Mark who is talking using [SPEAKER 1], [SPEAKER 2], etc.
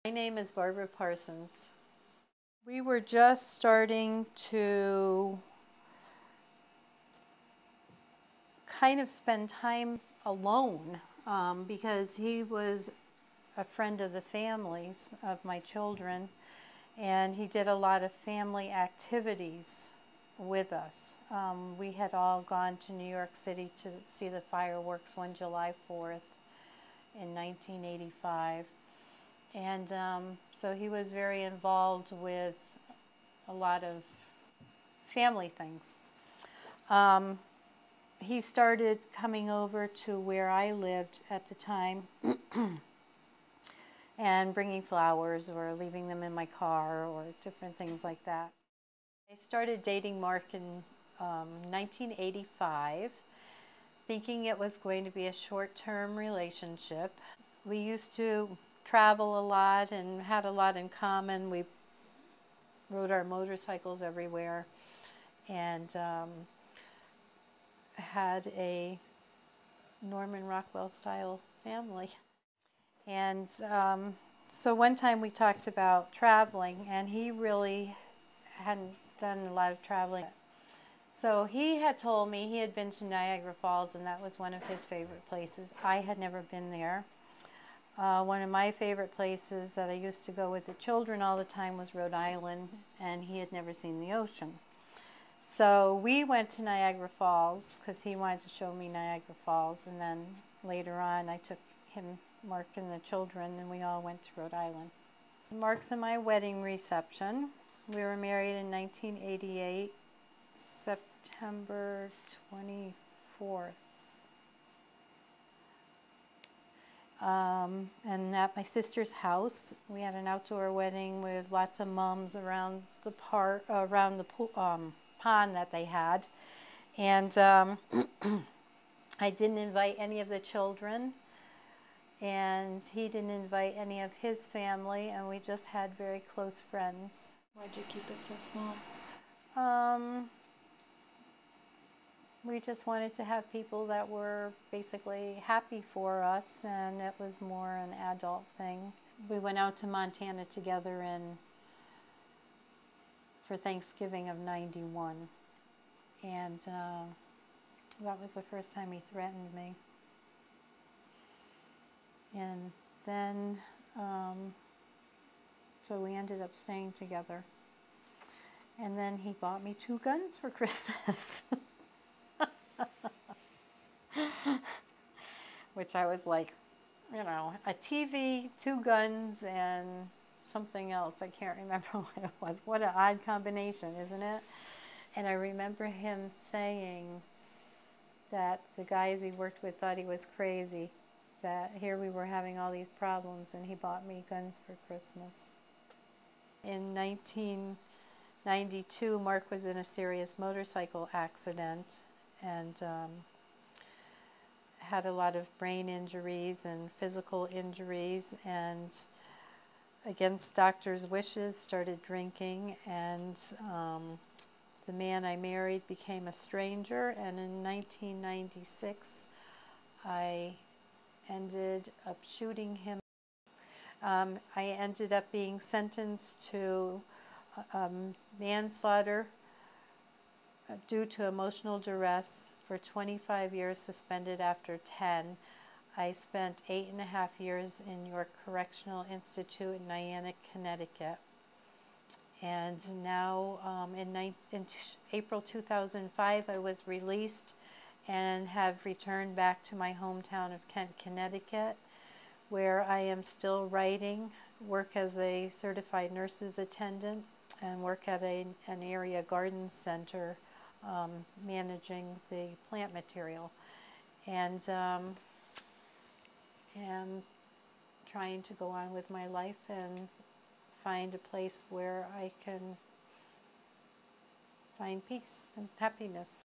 [SPEAKER 1] My name is Barbara Parsons. We were just starting to kind of spend time alone because he was a friend of the families of my children, and he did a lot of family activities with us. We had all gone to New York City to see the fireworks on July 4th in 1985. And so he was very involved with a lot of family things. He started coming over to where I lived at the time and bringing flowers or leaving them in my car or different things like that. I started dating Mark in 1985, thinking it was going to be a short-term relationship. We used to travel a lot and had a lot in common. We rode our motorcycles everywhere and had a Norman Rockwell style family. And so one time we talked about traveling, and he really hadn't done a lot of traveling. So he had told me he had been to Niagara Falls, and that was one of his favorite places. I had never been there. One of my favorite places that I used to go with the children all the time was Rhode Island, and he had never seen the ocean. So we went to Niagara Falls because he wanted to show me Niagara Falls, and then later on I took him, Mark, and the children, and we all went to Rhode Island. Mark's and my wedding reception. We were married in 1988, September 24th. And at my sister's house, we had an outdoor wedding with lots of mums around the pond that they had. And I didn't invite any of the children, and he didn't invite any of his family, and we just had very close friends.
[SPEAKER 2] Why'd you keep it so small?
[SPEAKER 1] We just wanted to have people that were basically happy for us, and it was more an adult thing. We went out to Montana together for Thanksgiving of '91, and that was the first time he threatened me. And then, so we ended up staying together. And then he bought me 2 guns for Christmas. Which I was like, you know, a TV, 2 guns, and something else. I can't remember what it was. What an odd combination, isn't it? And I remember him saying that the guys he worked with thought he was crazy, that here we were having all these problems, and he bought me guns for Christmas. In 1992, Mark was in a serious motorcycle accident and had a lot of brain injuries and physical injuries, and against doctors' wishes started drinking, and the man I married became a stranger, and in 1996 I ended up shooting him. I ended up being sentenced to manslaughter due to emotional duress for 25 years, suspended after 10. I spent 8.5 years in York Correctional Institute in Niantic, Connecticut. And now in April 2005, I was released and have returned back to my hometown of Kent, Connecticut, where I am still writing, work as a certified nurse's attendant, and work at an area garden center managing the plant material, and am trying to go on with my life and find a place where I can find peace and happiness.